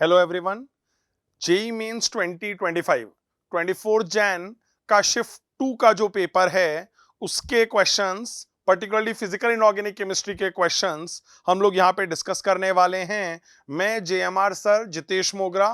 Hello everyone. JEE mains 2025 24 Jan का shift 2 का जो पेपर है उसके questions, particularly physical inorganic chemistry के क्वेश्चंस हम लोग यहाँ पे डिस्कस करने वाले हैं। मैं जेएमआर सर जितेश मोगरा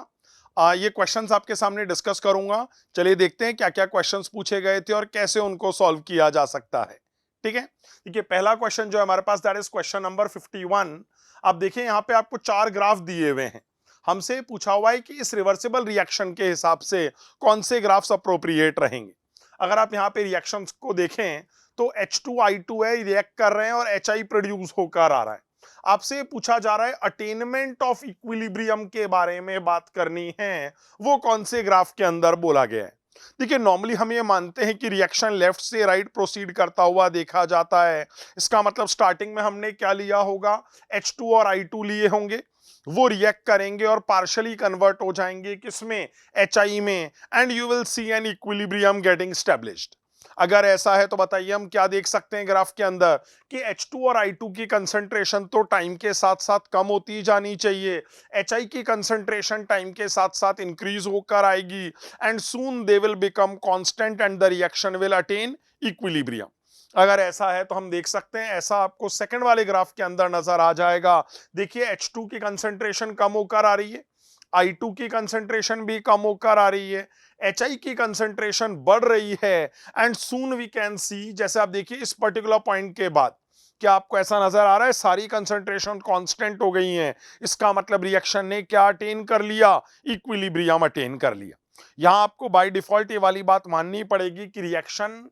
ये क्वेश्चंस आपके सामने डिस्कस करूंगा। चलिए देखते हैं क्या क्या क्वेश्चंस पूछे गए थे और कैसे उनको सॉल्व किया जा सकता है। ठीक है, देखिए पहला क्वेश्चन जो है हमारे पास, दैट इज क्वेश्चन नंबर 51। आप देखिए यहाँ पे आपको 4 ग्राफ दिए हुए हैं। हमसे पूछा हुआ है कि इस रिवर्सिबल रिएक्शन के हिसाब से कौन से ग्राफ्स अप्रोप्रिएट रहेंगे। अगर आप यहाँ पे रिएक्शंस को देखें तो H2I2 है, रिएक्ट कर रहे हैं और HI प्रोड्यूस होकर आ रहा है। आपसे पूछा जा रहा है अटेनमेंट ऑफ इक्विलिब्रियम के बारे में बात करनी है, वो कौन से ग्राफ के अंदर बोला गया है। देखिए नॉर्मली हम ये मानते हैं कि रिएक्शन लेफ्ट से राइट प्रोसीड करता हुआ देखा जाता है। इसका मतलब स्टार्टिंग में हमने क्या लिया होगा, H2 और I2 लिए होंगे, वो रिएक्ट करेंगे और पार्शियली कन्वर्ट हो जाएंगे किसमें, HI में, and you will see an equilibrium getting established. अगर ऐसा है तो बताइए हम क्या देख सकते हैं ग्राफ के अंदर कि H2 और I2 की कंसंट्रेशन तो टाइम के साथ साथ कम होती जानी चाहिए, HI की कंसंट्रेशन टाइम के साथ साथ इंक्रीज होकर आएगी, and soon they will become constant and the reaction will attain equilibrium. अगर ऐसा है तो हम देख सकते हैं ऐसा आपको सेकंड वाले ग्राफ के अंदर नजर आ जाएगा। देखिए H2 की कंसंट्रेशन कम होकर आ रही है, I2 की कंसंट्रेशन भी कम होकर आ रही है, HI की कंसंट्रेशन बढ़ रही है, and soon we can see, जैसे आप देखिए इस पर्टिकुलर पॉइंट के बाद क्या आपको ऐसा नजर आ रहा है सारी कंसंट्रेशन कांस्टेंट हो गई हैं। इसका मतलब रिएक्शन ने क्या अटेन कर लिया, इक्विलिब्रियम अटेन कर लिया। यहां आपको बाय डिफॉल्ट ये वाली बात माननी पड़ेगी कि रिएक्शन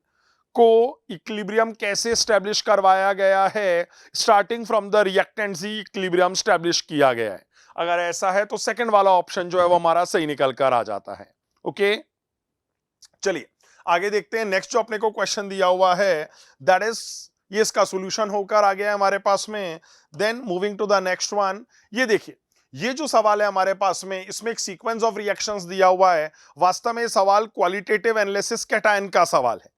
को इक्विलिब्रियम कैसे स्टैब्लिश करवाया गया है, starting from the reactant he equilibrium establish किया गया है। अगर ऐसा है तो सेकंड वाला ऑप्शन जो है वो हमारा सही निकल कर आ जाता है। ओके, चलिए आगे देखते हैं। नेक्स्ट जो अपने को क्वेश्चन दिया हुआ है दैट इज, ये इसका सॉल्यूशन होकर आ गया है हमारे पास में। Then moving to the next one, ये देखिए ये जो सवाल है हमारे पास में, इसमें एक सीक्वेंस ऑफ रिएक्शंस दिया हुआ है। वास्तव में ये सवाल क्वालिटेटिव एनालिसिस कैटायन का सवाल है।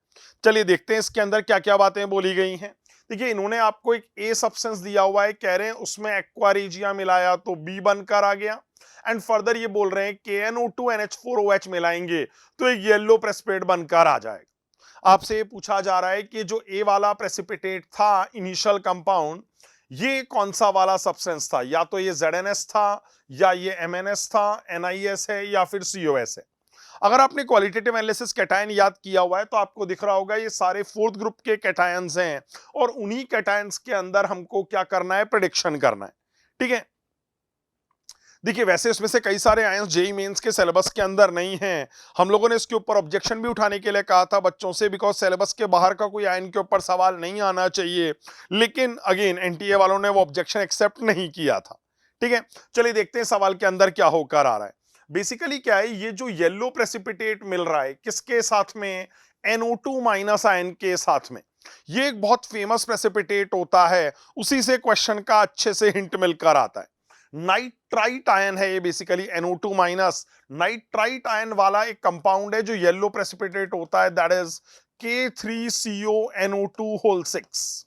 चलिए देखते हैं इसके अंदर क्या क्या बातें बोली गई हैं। देखिए इन्होंने आपको एक ए सब्सटेंस दिया हुआ है, कह रहे हैं उसमें एक्वा रेजिया मिलाया तो बी बनकर आ गया, एंड फर्दर ये बोल रहे हैं KNO2 NH4OH मिलाएंगे तो एक येलो प्रेसिपिटेट बनकर आ जाएगा। आपसे ये पूछा जा रहा है कि जो ए वाला प्रेसिपिटेट था इनिशियल कंपाउंड, ये कौन सा वाला सब्सटेंस था, या तो ये ZNS था, या ये MNS था, NIS है, या फिर COS है। अगर आपने क्वालिटेटिव एनालिसिस कैटायन याद किया हुआ है तो आपको दिख रहा होगा ये सारे फोर्थ ग्रुप के कैटायंस हैं, और उन्हीं कैटायंस के अंदर हमको क्या करना है, प्रेडिक्शन करना है। ठीक है, देखिए वैसे इसमें से कई सारे आयंस जेई मेंस के सिलेबस के अंदर नहीं हैं। हम लोगों ने इसके ऊपर ऑब्जेक्शन भी उठाने के लिए कहा था बच्चों से, बिकॉज सिलेबस के बाहर का कोई आयन के ऊपर सवाल नहीं आना चाहिए, लेकिन अगेन एनटीए वालों ने वो ऑब्जेक्शन एक्सेप्ट नहीं किया था। ठीक है, चलिए देखते हैं सवाल के अंदर क्या होकर आ रहा है। बेसिकली क्या है, ये जो येलो प्रेसिपिटेट मिल रहा है किसके साथ में, NO2 माइनस आयन के साथ में। ये एक बहुत फेमस प्रेसिपिटेट होता है, उसी से क्वेश्चन का अच्छे से हिंट मिलकर आता है। नाइट्राइट आयन है ये, basically NO2 minus nitrite ion वाला एक कंपाउंड है जो येलो प्रेसिपिटेट होता है, दैट इज K3CONO2 होल 6।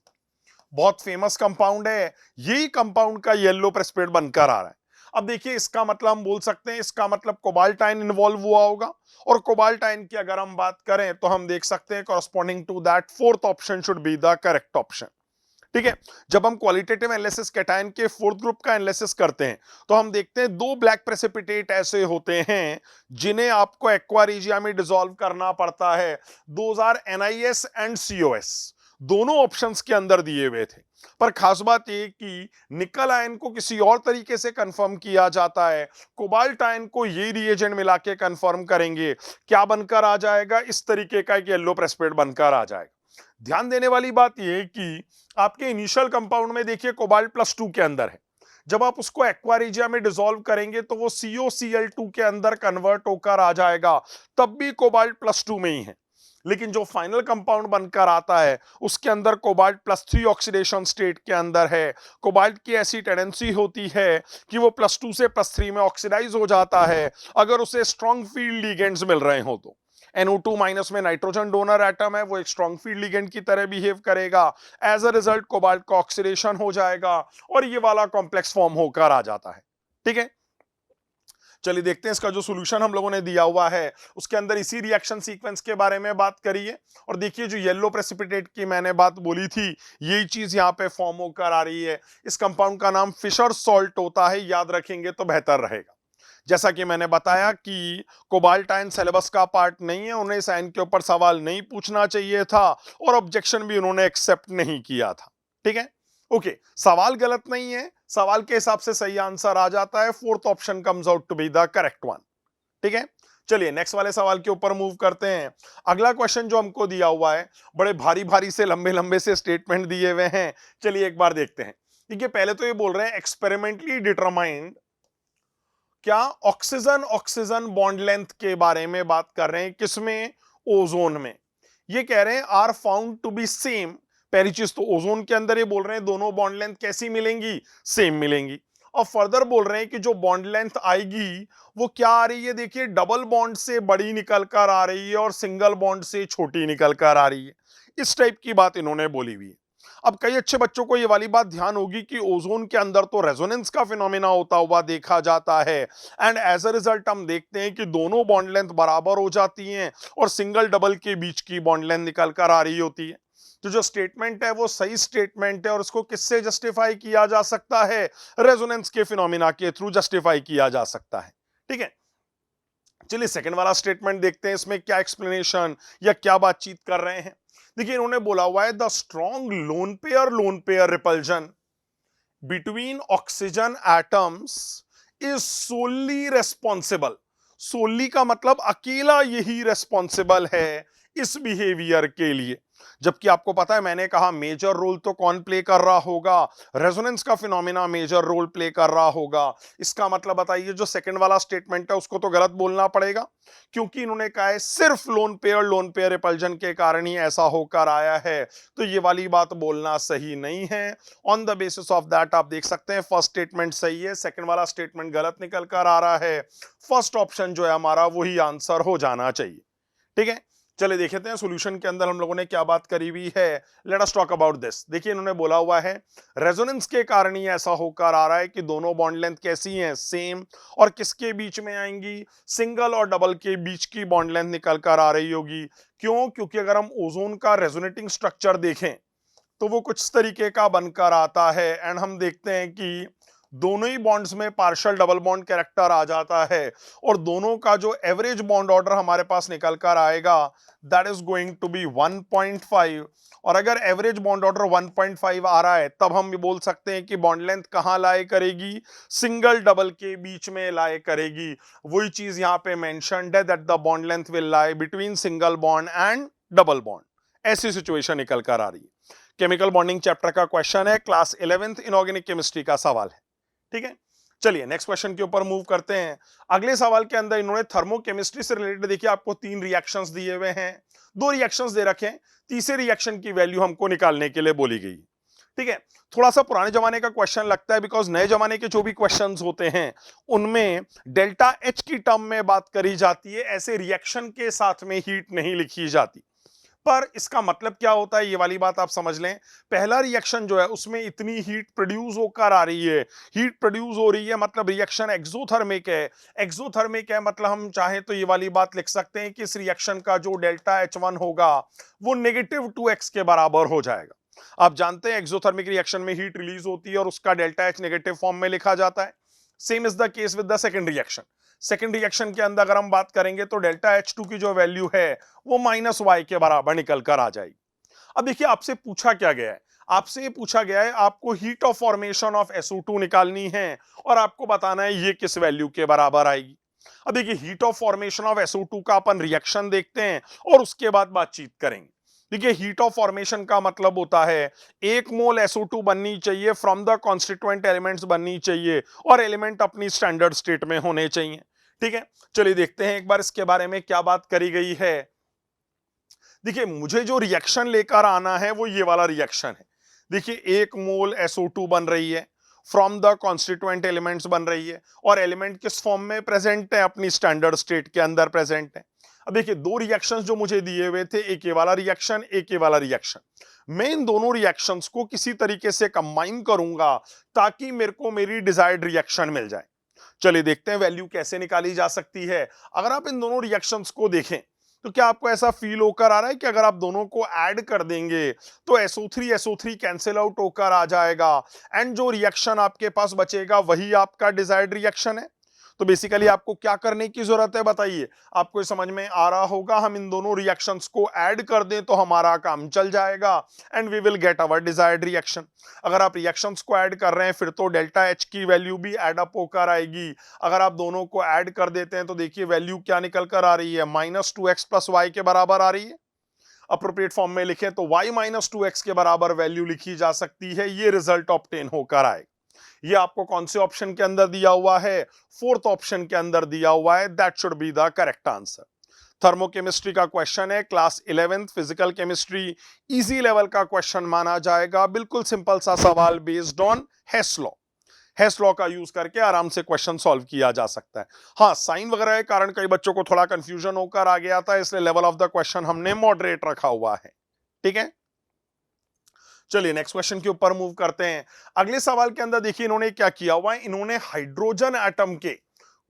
बहुत फेमस कंपाउंड है, यही कंपाउंड का येलो प्रेसिपिटेट बनकर आ रहा है। अब देखिए इसका मतलब हम बोल सकते हैं, इसका मतलब कोबाल्ट आयन इन्वॉल्व हुआ होगा, और कोबाल्ट आयन की अगर हम बात करें तो हम देख सकते हैं corresponding to that fourth option should be the correct option. ठीक है, जब हम क्वालिटेटिव एनालिसिस कैटायन के फोर्थ ग्रुप का एनालिसिस करते हैं तो हम देखते हैं दो ब्लैक प्रेसिपिटेट ऐसे होते हैं जिन्हें आपको एक्वा रेजिया में डिसॉल्व करना पड़ता है। Those are NIS and COS, दोनों ऑप्शंस के अंदर दिए हुए थे। पर खास बात यह कि निकल आयन को किसी और तरीके से कंफर्म किया जाता है, कोबाल्ट आयन को ये रिएजेंट मिला के कंफर्म करेंगे, क्या बनकर आ जाएगा, इस तरीके का एक येलो प्रेसिपिटेट बनकर आ जाएगा। ध्यान देने वाली बात यह कि आपके इनिशियल कंपाउंड में देखिए कोबाल्ट +2 के अंदर है, जब आप उसको एक्वा रेजिया में डिसॉल्व करेंगे तो वो COCl2 के अंदर कन्वर्ट होकर आ जाएगा, तब भी कोबाल्ट +2 में ही है। लेकिन जो फाइनल कंपाउंड बनकर आता है उसके अंदर कोबाल्ट +3 ऑक्सीडेशन स्टेट के अंदर है। कोबाल्ट की ऐसी टेंडेंसी होती है कि वो +2 से +3 में ऑक्सीडाइज हो जाता है अगर उसे स्ट्रॉन्ग फील्ड लिगेंड्स मिल रहे हो तो। NO2 माइनस में नाइट्रोजन डोनर एटम है, वो एक स्ट्रॉन्ग फील्ड लिगेंड की तरह बिहेव करेगा, एज अ रिजल्ट कोबाल्ट का ऑक्सीडेशन हो जाएगा और ये वाला कॉम्प्लेक्स फॉर्म होकर आ जाता है। ठीक है, चलिए देखते हैं इसका जो सॉल्यूशन हम लोगों ने दिया हुआ है उसके अंदर इसी रिएक्शन सीक्वेंस के बारे में बात करिए। और देखिए जो येलो प्रेसिपिटेट की मैंने बात बोली थी यही चीज यहाँ पे फॉर्म होकर आ रही है। इस कंपाउंड का नाम फिशर सॉल्ट होता है, याद रखेंगे तो बेहतर रहेगा। जैसा कि मैंने बताया कि कोबाल्ट आयन सिलेबस का पार्ट नहीं है, उन्हें इस आयन के ऊपर सवाल नहीं पूछना चाहिए था और ऑब्जेक्शन भी उन्होंने एक्सेप्ट नहीं किया था। ठीक है, ओके, सवाल गलत नहीं है, सवाल के हिसाब से सही आंसर आ जाता है। Fourth option comes out to be the correct one. ठीक है, चलिए नेक्स्ट वाले सवाल के ऊपर मूव करते हैं। अगला क्वेश्चन जो हमको दिया हुआ है, बड़े भारी भारी से लंबे लंबे से स्टेटमेंट दिए हुए हैं। चलिए एक बार देखते हैं। देखिए पहले तो ये बोल रहे हैं एक्सपेरिमेंटली डिटरमाइंड, क्या ऑक्सीजन ऑक्सीजन बॉन्ड लेंथ के बारे में बात कर रहे हैं, किसमें, ओजोन में। ये कह रहे हैं are found to be same. पहली चीज तो ओजोन के अंदर ये बोल रहे हैं दोनों बॉन्ड लेंथ कैसी मिलेंगी, सेम मिलेंगी। और फर्दर बोल रहे हैं कि जो बॉन्ड लेंथ आएगी वो क्या आ रही है, देखिए डबल बॉन्ड से बड़ी निकल कर आ रही है और सिंगल बॉन्ड से छोटी निकल कर आ रही है। इस टाइप की बात इन्होंने बोली हुई है। अब कई अच्छे बच्चों को ये वाली बात ध्यान होगी कि ओजोन के अंदर तो रेजोनेंस का फिनोमेना होता हुआ देखा जाता है एंड एज अ रिजल्ट हम देखते हैं कि दोनों बॉन्ड लेंथ बराबर हो जाती हैं और सिंगल डबल के बीच की बॉन्ड लेंथ निकल कर आ रही होती है। तो जो स्टेटमेंट है वो सही स्टेटमेंट है और उसको किससे जस्टिफाई किया जा सकता है, रेजोनेंस के फिनोमेना के थ्रू जस्टिफाई किया जा सकता है। ठीक है, चलिए सेकंड वाला स्टेटमेंट देखते हैं, इसमें क्या एक्सप्लेनेशन या क्या बातचीत कर रहे हैं। देखिए इन्होंने बोला हुआ है the strong lone pair repulsion between oxygen atoms is solely responsible. Solely का मतलब अकेला यही रेस्पॉन्सिबल है इस बिहेवियर के लिए। जबकि आपको पता है मैंने कहा मेजर रोल तो कौन प्ले कर रहा होगा, रेजोनेंस का फिनोमेना मेजर रोल प्ले कर रहा होगा। इसका मतलब बताइए जो सेकंड वाला स्टेटमेंट है उसको तो गलत बोलना पड़ेगा, क्योंकि इन्होंने कहा है सिर्फ लोन पेयर रिपल्जन के कारण ही ऐसा होकर आया है। तो ये वाली बात बोलना सही नहीं है। On the basis of that आप देख सकते हैं फर्स्ट स्टेटमेंट सही है, सेकंड वाला स्टेटमेंट गलत निकल कर आ रहा है। फर्स्ट ऑप्शन जो है हमारा वही आंसर हो जाना चाहिए। ठीक है, चलिए देखते हैं सॉल्यूशन के अंदर हम लोगों ने क्या बात करी हुई है। Let us talk about this. देखिए इन्होंने बोला हुआ है रेजोनेंस के कारण ही ऐसा होकर आ रहा है कि दोनों बॉन्ड लेंथ कैसी हैं, सेम। और किसके बीच में आएंगी, सिंगल और डबल के बीच की बॉन्ड लेंथ निकल कर आ रही होगी। क्यों, क्योंकि अगर हम ओजोन का रेजोनेटिंग स्ट्रक्चर देखें तो वो कुछ तरीके का बनकर आता है एंड हम देखते हैं कि दोनों ही बॉन्ड्स में पार्शियल डबल बॉन्ड कैरेक्टर आ जाता है और दोनों का जो एवरेज बॉन्ड ऑर्डर हमारे पास निकल कर आएगा that is going to be 1.5। और अगर एवरेज बॉन्ड ऑर्डर 1.5 आ रहा है तब हम भी बोल सकते हैं कि बॉन्ड लेंथ कहां लाए करेगी, सिंगल डबल के बीच में लाए करेगी। वही चीज यहां पे मेंशन्ड है that the bond length will lie between single bond and double bond. ऐसी सिचुएशन निकल कर आ रही है। केमिकल बॉन्डिंग चैप्टर का क्वेश्चन है, क्लास 11th इनऑर्गेनिक केमिस्ट्री का सवाल है। ठीक है, चलिए नेक्स्ट क्वेश्चन के ऊपर मूव करते हैं। अगले सवाल के अंदर इन्होंने थर्मोकेमिस्ट्री से रिलेटेड देखिए आपको 3 रिएक्शंस दिए हुए हैं, 2 रिएक्शंस दे रखे हैं, तीसरे रिएक्शन की वैल्यू हमको निकालने के लिए बोली गई। ठीक है, थोड़ा सा पुराने जमाने का क्वेश्चन लगता है बिकॉज नए जमाने के जो भी क्वेश्चंस होते हैं उनमें डेल्टा एच की टर्म में बात करी जाती है, ऐसे रिएक्शन के साथ में हीट नहीं लिखी जाती। पर इसका मतलब क्या होता है ये वाली बात आप समझ लें। पहला रिएक्शन जो है उसमें इतनी हीट प्रोड्यूस होकर आ रही है, हीट प्रोड्यूस हो रही है मतलब रिएक्शन एक्सोथर्मिक है। एक्सोथर्मिक है मतलब हम चाहें तो ये वाली बात लिख सकते हैं कि इस रिएक्शन का जो डेल्टा H1 होगा वो -2x के बराबर हो जाएगा। आप जानते हैं एक्सोथर्मिक रिएक्शन में हीट रिलीज होती है और उसका डेल्टा H नेगेटिव फॉर्म में लिखा जाता है। Same is the case with the second reaction. Second reaction के अंदर अगर हम बात करेंगे तो डेल्टा H2 की जो वैल्यू है वो -y के बराबर निकल कर आ जाएगी। अब देखिए आपसे पूछा क्या गया है, आपसे ये पूछा गया है आपको heat of formation of SO2 निकालनी है और आपको बताना है ये किस वैल्यू के बराबर आएगी। अब देखिए heat of formation of SO2 का अपन रिएक्शन देखते हैं और उसके बाद बातचीत करेंगे। देखिए हीट ऑफ फॉर्मेशन का मतलब होता है 1 मोल SO2 बननी चाहिए फ्रॉम द कॉन्स्टिट्यूएंट एलिमेंट्स बननी चाहिए और एलिमेंट अपनी स्टैंडर्ड स्टेट में होने चाहिए। ठीक है, चलिए देखते हैं एक बार इसके बारे में क्या बात करी गई है। देखिए मुझे जो रिएक्शन लेकर आना है वो ये वाला रिएक्शन है। देखिए 1 मोल SO2 बन रही है, फ्रॉम द कॉन्स्टिट्यूएंट एलिमेंट्स बन रही है और एलिमेंट किस फॉर्म में प्रेजेंट है, अपनी स्टैंडर्ड स्टेट के अंदर प्रेजेंट है। अब देखिए 2 रिएक्शंस जो मुझे दिए हुए थे, एक ये वाला रिएक्शन, एक ये वाला रिएक्शन। मैं इन दोनों रिएक्शंस को किसी तरीके से कंबाइन करूंगा ताकि मेरे को मेरी डिजायर्ड रिएक्शन मिल जाए। चलिए देखते हैं वैल्यू कैसे निकाली जा सकती है। अगर आप इन दोनों रिएक्शंस को देखें तो क्या आपको ऐसा फील होकर आ रहा है कि अगर आप दोनों को ऐड कर देंगे तो SO3 कैंसिल आउट होकर आ जाएगा एंड जो रिएक्शन आपके पास बचेगा वही आपका डिजायर्ड रिएक्शन है। तो बेसिकली आपको क्या करने की जरूरत है बताइए, आपको समझ में आ रहा होगा, हम इन दोनों रिएक्शंस को ऐड कर दें तो हमारा काम चल जाएगा and we will get our desired reaction. अगर आप रिएक्शंस को ऐड कर रहे हैं फिर तो डेल्टा H की वैल्यू भी ऐड अप होकर आएगी। अगर आप दोनों को ऐड कर देते हैं तो देखिए वैल्यू क्या निकल कर आ रही है, -2x प्लस वाई के बराबर आ रही है। अप्रोप्रिएट फॉर्म में लिखें तो y -2x के बराबर वैल्यू लिखी जा सकती है, ये रिजल्ट ऑब्टेन होकर आए। ये आपको कौन से ऑप्शन के अंदर दिया हुआ है, फोर्थ ऑप्शन के अंदर दिया हुआ है, that should be the correct answer. Thermochemistry का क्वेश्चन है, class 11th physical chemistry, easy level का क्वेश्चन माना जाएगा। बिल्कुल सिंपल सा सवाल बेस्ड ऑन हेस लॉ। हेस लॉ का यूज करके आराम से क्वेश्चन सॉल्व किया जा सकता है। हाँ, साइन वगैरह के कारण कई बच्चों को थोड़ा कंफ्यूजन होकर आ गया था, इसलिए लेवल ऑफ द क्वेश्चन हमने मॉडरेट रखा हुआ है। ठीक है, चलिए नेक्स्ट क्वेश्चन के ऊपर मूव करते हैं। अगले सवाल के अंदर देखिए इन्होंने क्या किया हुआ है, इन्होंने हाइड्रोजन एटम के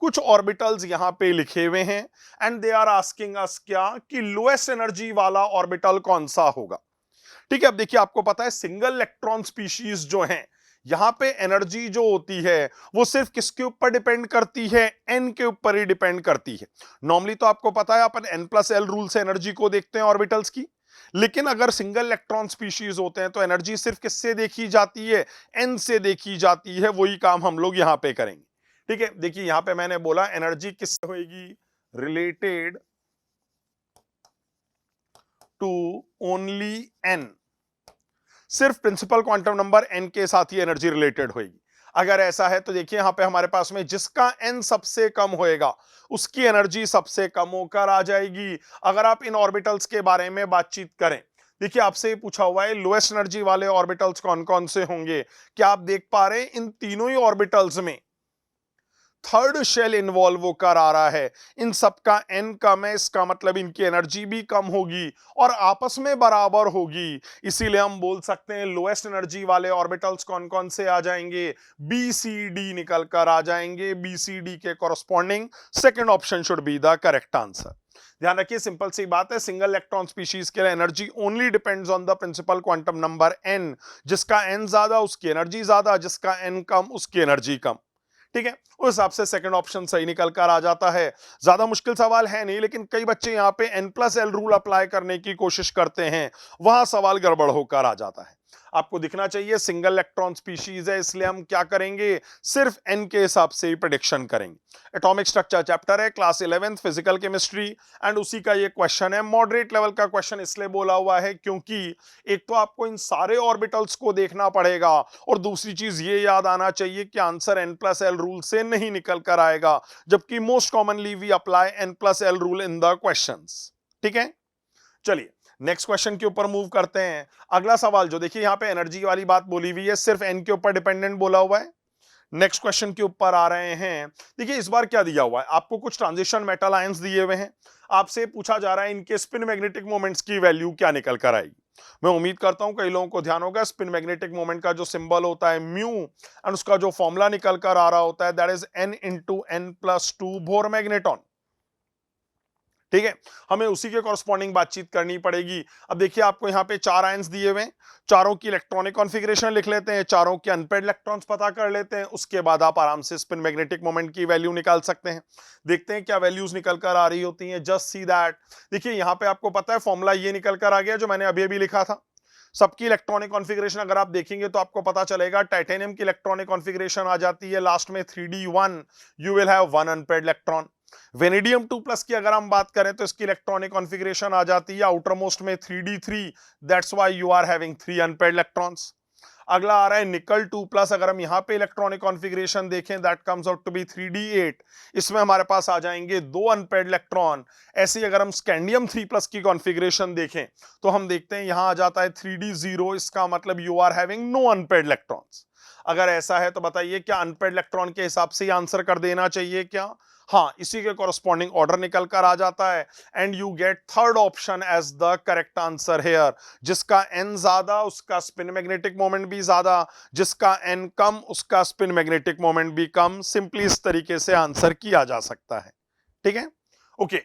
कुछ ऑर्बिटल्स यहां पे लिखे हुए हैं and they are asking us क्या कि लोएस्ट एनर्जी वाला ऑर्बिटल कौन सा होगा। ठीक है, अब देखिए आपको पता है सिंगल इलेक्ट्रॉन स्पीशीज जो हैं यहां पे एनर्जी जो होती है वो सिर्फ किसके ऊपर डिपेंड करती है, एन के ऊपर ही डिपेंड करती है। नॉर्मली तो आपको पता है अपन N+L रूल से एनर्जी को देखते हैं ऑर्बिटल्स की, लेकिन अगर सिंगल इलेक्ट्रॉन स्पीशीज होते हैं तो एनर्जी सिर्फ किससे देखी जाती है, एन से देखी जाती है। वही काम हम लोग यहां पे करेंगे। ठीक है, देखिए यहां पे मैंने बोला एनर्जी किससे होगी, रिलेटेड टू ओनली एन, सिर्फ प्रिंसिपल क्वांटम नंबर एन के साथ ही एनर्जी रिलेटेड होगी। अगर ऐसा है तो देखिए यहां पे हमारे पास में जिसका एन सबसे कम होएगा उसकी एनर्जी सबसे कम होकर आ जाएगी। अगर आप इन ऑर्बिटल्स के बारे में बातचीत करें, देखिए आपसे पूछा हुआ है लोएस्ट एनर्जी वाले ऑर्बिटल्स कौन कौन से होंगे। क्या आप देख पा रहे हैं इन तीनों ही ऑर्बिटल्स में थर्ड शेल इन्वॉल्व होकर आ रहा है, इन सबका एन कम है, इसका मतलब इनकी एनर्जी भी कम होगी और आपस में बराबर होगी। इसीलिए हम बोल सकते हैं लोएस्ट एनर्जी वाले ऑर्बिटल्स कौन कौन से आ जाएंगे, बी सी डी निकल कर आ जाएंगे। बी सी डी के corresponding second option should be the correct answer. ध्यान रखिए सिंपल सी बात है, सिंगल इलेक्ट्रॉन स्पीशीज के लिए energy only depends on the principal quantum number n. जिसका एन ज्यादा उसकी एनर्जी ज्यादा, जिसका एन कम उसकी एनर्जी कम। ठीक है, उस हिसाब से सेकंड ऑप्शन सही निकल कर आ जाता है। ज्यादा मुश्किल सवाल है नहीं, लेकिन कई बच्चे यहां पे N+L रूल अप्लाई करने की कोशिश करते हैं, वहां सवाल गड़बड़ होकर आ जाता है। आपको दिखना चाहिए सिंगल इलेक्ट्रॉन स्पीशीज है, इसलिए हम क्या करेंगे, सिर्फ एन के हिसाब से ही प्रेडिक्शन करेंगे। एटॉमिक स्ट्रक्चर चैप्टर है, class 11th physical chemistry, and उसी का ये क्वेश्चन है। मॉडरेट लेवल का क्वेश्चन इसलिए बोला हुआ है क्योंकि एक तो आपको इन सारे ऑर्बिटल्स को देखना पड़ेगा और दूसरी चीज ये याद आना चाहिए कि आंसर N+L रूल से नहीं निकल कर आएगा, जबकि most commonly we apply N+L rule in the questions. ठीक है, चलिए नेक्स्ट क्वेश्चन के ऊपर मूव करते हैं। अगला सवाल जो देखिए यहां पे एनर्जी वाली बात बोली हुई है, सिर्फ एन के ऊपर डिपेंडेंट बोला हुआ है। नेक्स्ट क्वेश्चन के ऊपर आ रहे हैं। देखिए इस बार क्या दिया हुआ है, आपको कुछ ट्रांजिशन मेटल आयंस दिए हुए हैं, आपसे पूछा जा रहा है इनके स्पिन मैग्नेटिक मोमेंट्स की वैल्यू क्या निकल कर आएगी। मैं उम्मीद करता हूं कई लोगों को ध्यान होगा, स्पिन मैग्नेटिक मोमेंट का जो सिंबल होता है म्यू एंड उसका जो फॉर्मूला निकल कर आ रहा होता है that is n/n+2 bore magneton. ठीक है, हमें उसी के कॉरस्पॉन्डिंग बातचीत करनी पड़ेगी। अब देखिए आपको यहाँ पे 4 आयंस दिए हुए हैं, चारों की इलेक्ट्रॉनिक कॉन्फ़िगरेशन लिख लेते हैं, चारों के अनपेयर्ड इलेक्ट्रॉन्स पता कर लेते हैं, उसके बाद आप आराम से स्पिन मैग्नेटिक मोमेंट की वैल्यू निकाल सकते हैं। देखते हैं क्या वैल्यूज निकल कर आ रही होती हैं, जस्ट सी दैट। देखिए यहाँ पे आपको पता है फॉर्मूला ये निकल कर आ गया जो मैंने अभी अभी लिखा था। सबकी इलेक्ट्रॉनिक कॉन्फ़िगरेशन अगर आप देखेंगे तो आपको पता चलेगा टाइटेनियम की इलेक्ट्रॉनिक कॉन्फ़िगरेशन आ जाती है लास्ट में 3d1, you will have 1 unpaired electron. Vanadium 2+ की अगर हम बात करें तो इसकी इलेक्ट्रॉनिक कॉन्फ़िगरेशन आ जाती है आउटर मोस्ट में 3d3, that's why you are having 3 unpaired electrons. अगला आ रहा है निकल 2+, अगर हम यहां पे इलेक्ट्रॉनिक कॉन्फ़िगरेशन देखें that comes out to be 3d8, इसमें हमारे पास आ जाएंगे 2 अनपेयर्ड इलेक्ट्रॉन। ऐसे ही अगर हम स्कैंडियम 3+ की कॉन्फ़िगरेशन देखें तो हम देखते हैं यहां आ जाता है 3d0, इसका मतलब you are having no unpaired electrons. अगर ऐसा है तो बताइए क्या अनपेयर्ड इलेक्ट्रॉन के हिसाब से ही आंसर कर देना चाहिए क्या? हाँ, इसी के कॉरस्पॉन्डिंग ऑर्डर निकल कर आ जाता है and you get third option as the correct answer here. जिसका एन ज्यादा उसका स्पिन मैग्नेटिक मोमेंट भी ज्यादा, जिसका एन कम उसका स्पिन मैग्नेटिक मोमेंट भी कम। सिंपली इस तरीके से आंसर किया जा सकता है। ठीक है, ओके।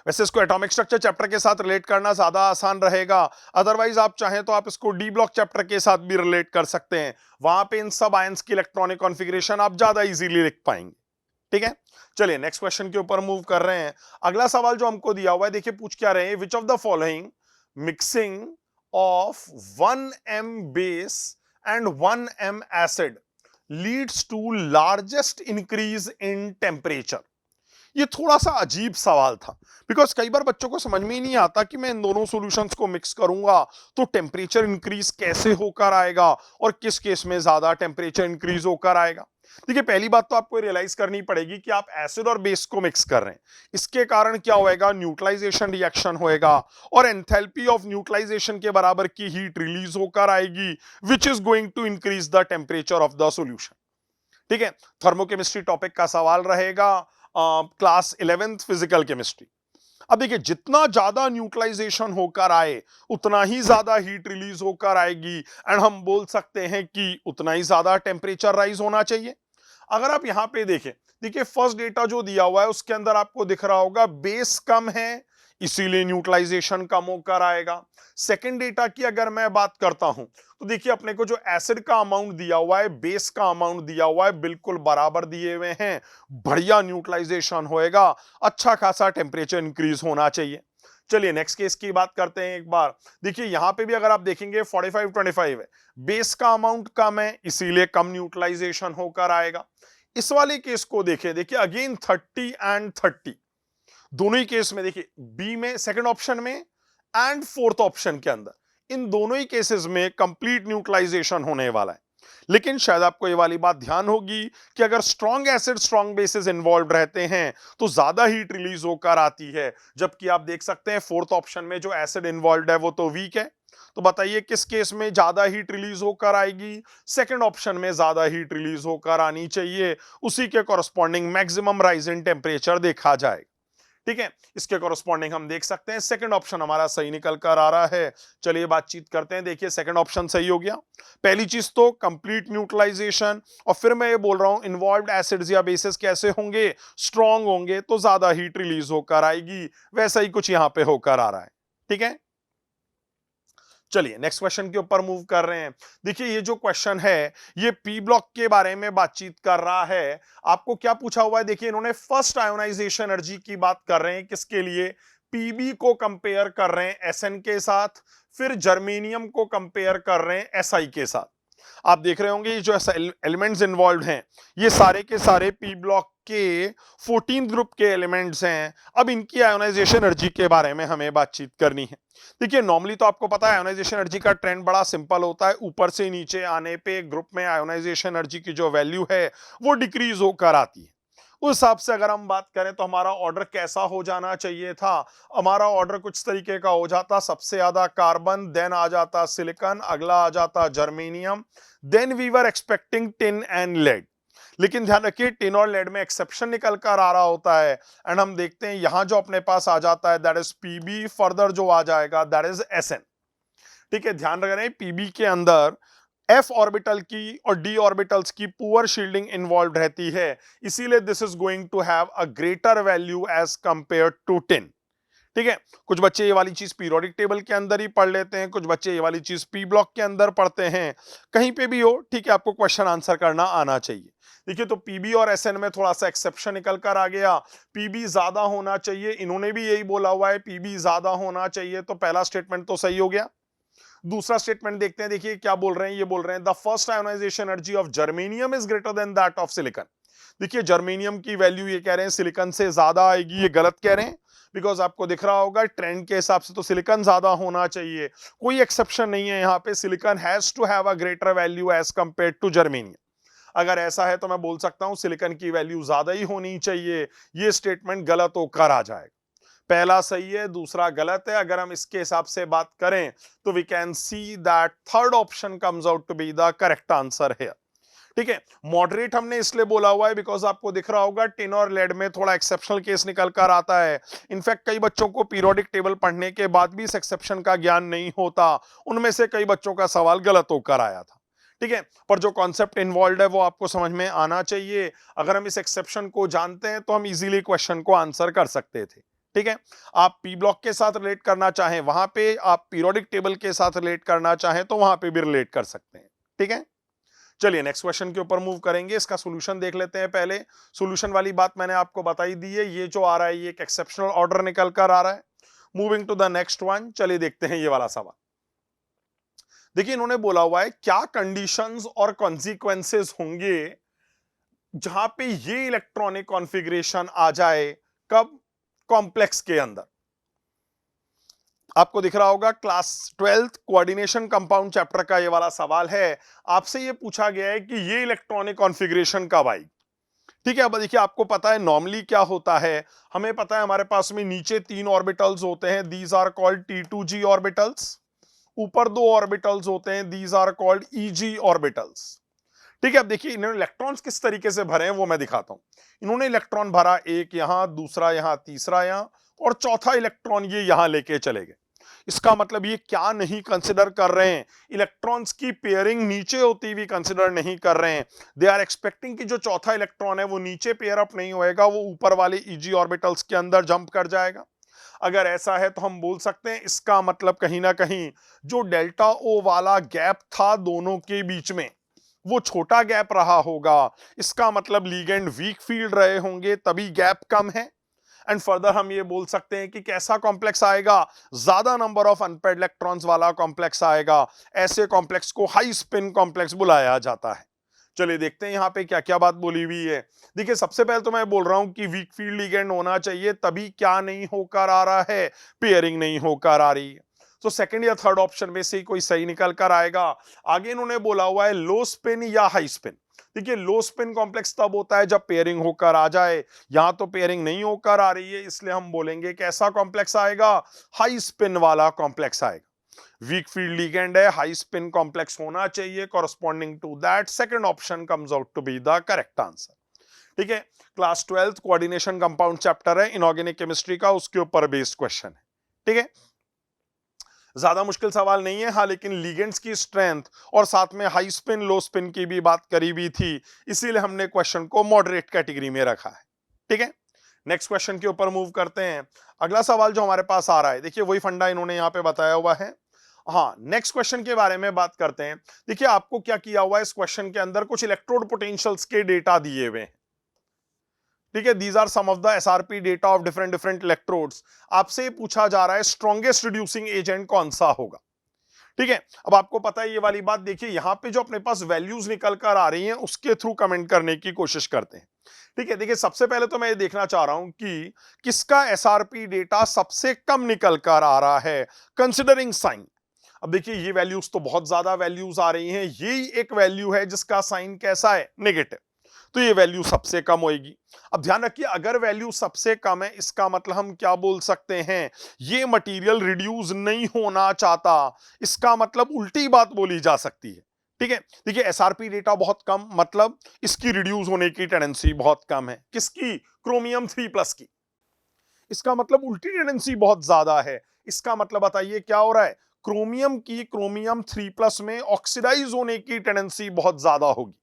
वैसे इसको एटॉमिक स्ट्रक्चर चैप्टर के साथ रिलेट करना ज्यादा आसान रहेगा, अदरवाइज आप चाहें तो आप इसको डी ब्लॉक चैप्टर के साथ भी रिलेट कर सकते हैं। वहां पे इन सब आयंस की इलेक्ट्रॉनिक कॉन्फ़िगरेशन आप ज्यादा इजीली लिख पाएंगे। ठीक है, चलिए नेक्स्ट क्वेश्चन के ऊपर मूव कर रहे हैं। अगला सवाल जो हमको दिया हुआ है, देखिए पूछ क्या रहे हैं, which of the following mixing of 1m base and 1m acid leads to largest increase in temperature. ये थोड़ा सा अजीब सवाल था, बिकॉज कई बार बच्चों को समझ में ही नहीं आता कि मैं इन दोनों सॉल्यूशंस को मिक्स करूंगा तो टेम्परेचर इंक्रीज कैसे होकर आएगा और किस केस में ज्यादा टेम्परेचर इंक्रीज होकर आएगा। देखिए पहली बात तो आपको रियलाइज करनी पड़ेगी कि आप एसिड और बेस को मिक्स कर रहे हैं, इसके कारण क्या होएगा, न्यूट्रलाइजेशन रिएक्शन होएगा और एंथैल्पी ऑफ न्यूट्रलाइजेशन के बराबर की हीट रिलीज होकर आएगी which is going to increase the temperature of the solution. ठीक है, थर्मोकेमिस्ट्री टॉपिक का सवाल रहेगा, क्लास 11th फिजिकल केमिस्ट्री। अब देखिए जितना ज्यादा न्यूट्रलाइजेशन होकर आए उतना ही ज्यादा हीट रिलीज होकर आएगी एंड हम बोल सकते हैं कि उतना ही ज्यादा टेम्परेचर राइज होना चाहिए। अगर आप यहां पे देखें, देखिए फर्स्ट डेटा जो दिया हुआ है उसके अंदर आपको दिख रहा होगा बेस कम है इसीलिए न्यूट्रलाइजेशन कम होकर आएगा। सेकंड डेटा की अगर मैं बात करता हूं तो देखिए अपने को जो एसिड का अमाउंट दिया हुआ है, बेस का अमाउंट दिया हुआ है, बिल्कुल बराबर दिए हुए हैं, बढ़िया न्यूट्रलाइजेशन होएगा, अच्छा खासा टेम्परेचर इंक्रीज होना चाहिए। चलिए नेक्स्ट केस की बात करते हैं एक बार। देखिए यहां पे भी अगर आप देखेंगे 45-25 है, बेस का अमाउंट कम है इसीलिए कम न्यूट्रलाइजेशन होकर आएगा। इस वाले केस को देखिए अगेन 30 एंड 30, दोनों ही केस में देखिए बी में सेकंड ऑप्शन में एंड फोर्थ ऑप्शन के अंदर इन दोनों ही केसेस में कंप्लीट न्यूट्रलाइजेशन होने वाला है। लेकिन शायद आपको ये वाली बात ध्यान होगी कि अगर strong acid strong bases involve रहते हैं तो ज्यादा हीट रिलीज होकर आती है, जबकि आप देख सकते हैं फोर्थ ऑप्शन में जो एसिड इन्वॉल्व है वो तो वीक है। तो बताइए किस केस में ज्यादा हीट रिलीज होकर आएगी, सेकंड ऑप्शन में ज्यादा हीट रिलीज होकर आनी चाहिए, उसी के corresponding maximum rise in temperature देखा जाएगा। ठीक है, इसके कॉरस्पॉन्डिंग हम देख सकते हैं सेकंड ऑप्शन हमारा सही निकल कर आ रहा है। चलिए बातचीत करते हैं, देखिए सेकंड ऑप्शन सही हो गया। पहली चीज तो कंप्लीट न्यूट्रलाइजेशन, और फिर मैं ये बोल रहा हूं इन्वॉल्व्ड एसिड्स या बेसिस कैसे होंगे, स्ट्रॉन्ग होंगे तो ज्यादा हीट रिलीज होकर आएगी, वैसा ही कुछ यहां पे होकर आ रहा है। ठीक है, चलिए नेक्स्ट क्वेश्चन के ऊपर मूव कर रहे हैं। देखिए ये जो क्वेश्चन है ये पी ब्लॉक के बारे में बातचीत कर रहा है। आपको क्या पूछा हुआ है, देखिए इन्होंने फर्स्ट आयोनाइजेशन एनर्जी की बात कर रहे हैं, किसके लिए, पीबी को कंपेयर कर रहे हैं एसएन के साथ, फिर जर्मेनियम को कंपेयर कर रहे हैं एसआई के साथ। आप देख रहे होंगे ये जो एलिमेंट्स इन्वॉल्व हैं ये सारे के सारे पी ब्लॉक के 14 ग्रुप के एलिमेंट्स हैं। अब इनकी आयोनाइजेशन एनर्जी के बारे में हमें बातचीत करनी है। देखिए नॉर्मली तो आपको पता है आयोनाइजेशन एनर्जी का ट्रेंड बड़ा सिंपल होता है, ऊपर से नीचे आने पे ग्रुप में आयोनाइजेशन एनर्जी की जो वैल्यू है वो डिक्रीज होकर आती है। उस हिसाब से अगर हम बात करें तो हमारा ऑर्डर कैसा हो जाना चाहिए था, हमारा ऑर्डर कुछ तरीके का हो जाता, सबसे ज्यादा कार्बन, देन आ जाता सिलिकॉन, अगला आ जाता germanium, then we were expecting tin and lead. लेकिन ध्यान रखिए टिन और लेड में एक्सेप्शन निकल कर आ रहा होता है एंड हम देखते हैं यहां जो अपने पास आ जाता है दैट इज पीबी, फर्दर जो आ जाएगा दैट इज एसएन। ठीक है, ध्यान रखें पीबी के अंदर एफ ऑर्बिटल की और डी ऑर्बिटल्स की पुअर शील्डिंग इन्वॉल्व रहती है, इसीलिए this is going to have a greater value as compare to tin. ठीक है, कुछ बच्चे ये वाली चीज पीरियोडिक टेबल के अंदर ही पढ़ लेते हैं, कुछ बच्चे ये वाली चीज पी ब्लॉक के अंदर पढ़ते हैं, कहीं पे भी हो ठीक है आपको क्वेश्चन आंसर करना आना चाहिए। देखिए तो पीबी और एसएन में थोड़ा सा एक्सेप्शन निकल कर आ गया, पीबी ज्यादा होना चाहिए, इन्होंने भी यही बोला हुआ है पीबी ज्यादा होना चाहिए, तो पहला स्टेटमेंट तो सही हो गया। दूसरा स्टेटमेंट देखते हैं, देखिए क्या बोल रहे हैं, ये बोल रहे हैं the first ionization energy of germanium is greater than that of silicon. देखिए जर्मेनियम की वैल्यू ये कह रहे हैं सिलिकॉन से ज्यादा आएगी, ये गलत कह रहे हैं, बिकॉज आपको दिख रहा होगा ट्रेंड के हिसाब से तो सिलिकॉन ज्यादा होना चाहिए, कोई एक्सेप्शन नहीं है यहाँ पे, silicon has to have a greater value as compare to germanium. अगर ऐसा है तो मैं बोल सकता हूं सिलिकॉन की वैल्यू ज्यादा ही होनी चाहिए, ये स्टेटमेंट गलत होकर आ जाएगा। पहला सही है, दूसरा गलत है। अगर हम इसके हिसाब से बात करें तो we can see that third option comes out to be the correct answer है। ठीक है। मॉडरेट हमने इसलिए बोला हुआ है बिकॉज आपको दिख रहा होगा टिन और लेड में थोड़ा एक्सेप्शनल केस निकल कर आता है। इनफैक्ट कई बच्चों को पीरियोडिक टेबल पढ़ने के बाद भी इस एक्सेप्शन का ज्ञान नहीं होता, उनमें से कई बच्चों का सवाल गलत होकर आया था। ठीक है, पर जो कॉन्सेप्ट इन्वॉल्व है वो आपको समझ में आना चाहिए। अगर हम इस एक्सेप्शन को जानते हैं तो हम इजीली क्वेश्चन को आंसर कर सकते थे। ठीक है, आप पी ब्लॉक के साथ रिलेट करना चाहें वहां पे, आप पीरियोडिक टेबल के साथ रिलेट करना चाहें तो वहां पे भी रिलेट कर सकते हैं। ठीक है, चलिए नेक्स्ट क्वेश्चन के ऊपर मूव करेंगे। इसका सॉल्यूशन देख लेते हैं। पहले सॉल्यूशन वाली बात मैंने आपको बताई दी है, ये जो आ रहा है ये एक एक्सेप्शनल ऑर्डर निकल कर आ रहा है। Moving to the next one, चलिए देखते हैं ये वाला सवाल। देखिए इन्होंने बोला हुआ है क्या कंडीशंस और कॉन्सिक्वेंसेस होंगे जहां पे ये इलेक्ट्रॉनिक कॉन्फ़िगरेशन आ जाए, कब? कॉम्प्लेक्स के अंदर। आपको दिख रहा होगा class 12th coordination compound chapter का ये वाला सवाल है। आपसे ये पूछा गया है कि ये इलेक्ट्रॉनिक कॉन्फ़िगरेशन कब आई। ठीक है, अब देखिए आपको पता है नॉर्मली क्या होता है, हमें पता है हमारे पास में नीचे 3 ऑर्बिटल्स होते हैं, these are called T2G orbitals. ऊपर 2 ऑर्बिटल्स होते हैं, these are called EG orbitals. ठीक है, अब देखिए इन्होंने इलेक्ट्रॉन्स किस तरीके से भरे हैं वो मैं दिखाता हूं। इन्होंने इलेक्ट्रॉन भरा, एक यहां, दूसरा यहां, तीसरा यहां और चौथा इलेक्ट्रॉन ये यहां लेके चले गए। इसका मतलब ये क्या नहीं कंसिडर कर रहे हैं, इलेक्ट्रॉन्स की पेयरिंग नीचे होती हुई कंसिडर नहीं कर रहे हैं। दे आर एक्सपेक्टिंग कि जो चौथा इलेक्ट्रॉन है वो नीचे पेयर अप नहीं होएगा, वो ऊपर वाले EG ऑर्बिटल्स के अंदर जंप कर जाएगा। अगर ऐसा है तो हम बोल सकते हैं इसका मतलब कहीं ना कहीं जो डेल्टा O वाला गैप था दोनों के बीच में वो छोटा गैप रहा होगा। इसका मतलब लीगेंड वीक फील्ड रहे होंगे तभी गैप कम है। एंड फर्दर हम ये बोल सकते हैं कि कैसा कॉम्प्लेक्स आएगा, ज्यादा नंबर ऑफ अनपेयर्ड इलेक्ट्रॉन्स वाला कॉम्प्लेक्स आएगा। ऐसे कॉम्प्लेक्स को हाई स्पिन कॉम्प्लेक्स बुलाया जाता है। चलिए देखते हैं यहाँ पे क्या क्या बात बोली हुई है। देखिए सबसे पहले तो मैं बोल रहा हूं कि वीक फील्ड लिगेंड होना चाहिए, तभी क्या नहीं होकर आ रहा है, पेयरिंग नहीं होकर आ रही है। तो सेकंड या थर्ड ऑप्शन में से ही कोई सही निकल कर आएगा। आगे इन्होंने बोला हुआ है लो स्पिन या हाई स्पिन। देखिए लो स्पिन कॉम्प्लेक्स तब होता है जब पेयरिंग होकर आ जाए, यहां तो पेयरिंग नहीं होकर आ रही है, इसलिए हम बोलेंगे कैसा कॉम्प्लेक्स आएगा, हाई स्पिन वाला कॉम्प्लेक्स आएगा। वीक फील्ड लिगेंड है, हाई स्पिन कॉम्प्लेक्स होना चाहिए, corresponding to that second option comes out to be the correct answer. ठीक है, class 12th coordination compound chapter है इनऑर्गेनिक केमिस्ट्री का, उसके ऊपर बेस्ड क्वेश्चन है। ठीक है, ज्यादा मुश्किल सवाल नहीं है। हाँ, लेकिन लिगेंड्स की स्ट्रेंथ और साथ में हाई स्पिन लो स्पिन की भी बात करी हुई थी, इसीलिए हमने क्वेश्चन को मॉडरेट कैटेगरी में रखा है। ठीक है, नेक्स्ट क्वेश्चन के ऊपर मूव करते हैं। अगला सवाल जो हमारे पास आ रहा है, देखिए वही फंडा इन्होंने यहाँ पे बताया हुआ है। हाँ, नेक्स्ट क्वेश्चन के बारे में बात करते हैं। देखिए आपको क्या किया हुआ है, इस क्वेश्चन के अंदर कुछ इलेक्ट्रोड पोटेंशियल्स के डेटा दिए हुए हैं। ठीक है, these are some of the SRP data of different different electrodes. आपसे पूछा जा रहा है स्ट्रॉन्गेस्ट रिड्यूसिंग एजेंट कौन सा होगा। ठीक है, अब आपको पता है ये वाली बात, देखिए यहां पे जो अपने पास वैल्यूज निकल कर आ रही हैं उसके थ्रू कमेंट करने की कोशिश करते हैं। ठीक है, देखिए सबसे पहले तो मैं ये देखना चाह रहा हूं कि किसका SRP डेटा सबसे कम निकल कर आ रहा है कंसिडरिंग साइन। अब देखिए ये वैल्यूज तो बहुत ज्यादा वैल्यूज आ रही हैं, यही एक वैल्यू है जिसका साइन कैसा है, नेगेटिव, तो ये वैल्यू सबसे कम होगी। अब ध्यान रखिए अगर वैल्यू सबसे कम है इसका मतलब हम क्या बोल सकते हैं, ये मटेरियल रिड्यूस नहीं होना चाहता, इसका मतलब उल्टी बात बोली जा सकती है। ठीक है, देखिए एसआरपी डेटा बहुत कम, मतलब इसकी रिड्यूस होने की टेंडेंसी बहुत कम है। किसकी? क्रोमियम 3+ की। इसका मतलब उल्टी टेंडेंसी बहुत ज्यादा है। इसका मतलब बताइए क्या हो रहा है, क्रोमियम की क्रोमियम 3+ में ऑक्सीडाइज होने की टेंडेंसी बहुत ज्यादा होगी।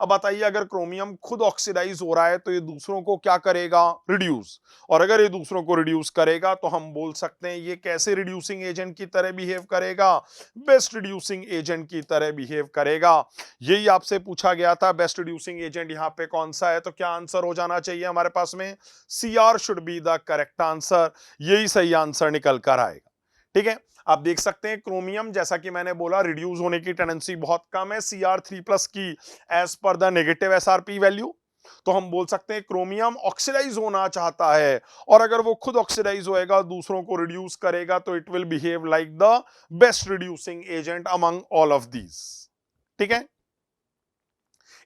अब बताइए अगर क्रोमियम खुद ऑक्सीडाइज हो रहा है तो ये दूसरों को क्या करेगा, रिड्यूस। और अगर ये दूसरों को रिड्यूस करेगा तो हम बोल सकते हैं ये कैसे रिड्यूसिंग एजेंट की तरह बिहेव करेगा, बेस्ट रिड्यूसिंग एजेंट की तरह बिहेव करेगा। यही आपसे पूछा गया था, बेस्ट रिड्यूसिंग एजेंट यहाँ पे कौन सा है, तो क्या आंसर हो जाना चाहिए हमारे पास में, CR should be the correct answer. यही सही आंसर निकल कर आएगा। ठीक है, आप देख सकते हैं क्रोमियम जैसा कि मैंने बोला रिड्यूस होने की टेंडेंसी बहुत कम है CR3+ की as per the negative SRP value. तो हम बोल सकते हैं क्रोमियम ऑक्सीडाइज होना चाहता है, और अगर वो खुद ऑक्सीडाइज होएगा दूसरों को रिड्यूस करेगा तो it will behave like the best reducing agent among all of these. ठीक है,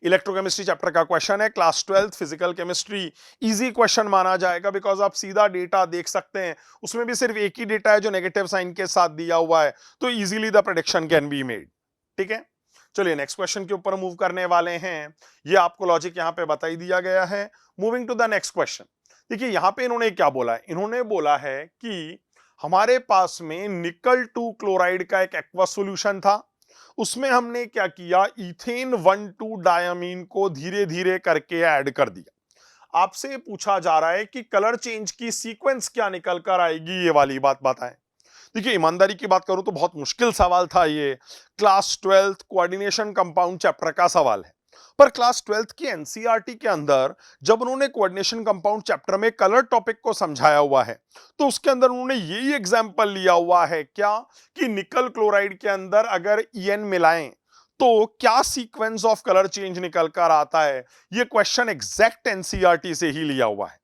इलेक्ट्रोकेमिस्ट्री चैप्टर का क्वेश्चन है, class 12th physical chemistry. Easy question माना जाएगा बिकॉज आप सीधा डेटा देख सकते हैं, उसमें भी सिर्फ एक ही डेटा है जो नेगेटिव साइन के साथ दिया हुआ है, तो easily the prediction can be made. ठीक है, चलिए नेक्स्ट क्वेश्चन के ऊपर मूव करने वाले हैं। ये आपको लॉजिक यहाँ पे बता ही दिया गया है। Moving to the next question. देखिए यहाँ पे इन्होंने क्या बोला है, इन्होंने बोला है कि हमारे पास में निकल 2 क्लोराइड का एक एक्वा सॉल्यूशन था, उसमें हमने क्या किया, इथेन 1,2 डायमीन को धीरे धीरे करके ऐड कर दिया। आपसे पूछा जा रहा है कि कलर चेंज की सीक्वेंस क्या निकल कर आएगी, ये वाली बात बताएं। देखिए ईमानदारी की बात करूं तो बहुत मुश्किल सवाल था ये। Class 12th coordination compound chapter का सवाल है, पर क्लास 12th की एनसीईआरटी के अंदर जब उन्होंने कोऑर्डिनेशन कंपाउंड चैप्टर में कलर टॉपिक को समझाया हुआ है तो उसके अंदर उन्होंने यही एग्जांपल लिया हुआ है क्या, कि निकल क्लोराइड के अंदर अगर ईएन मिलाएं तो क्या सीक्वेंस ऑफ कलर चेंज निकल कर आता है। यह क्वेश्चन एग्जैक्ट एनसीईआरटी से ही लिया हुआ है।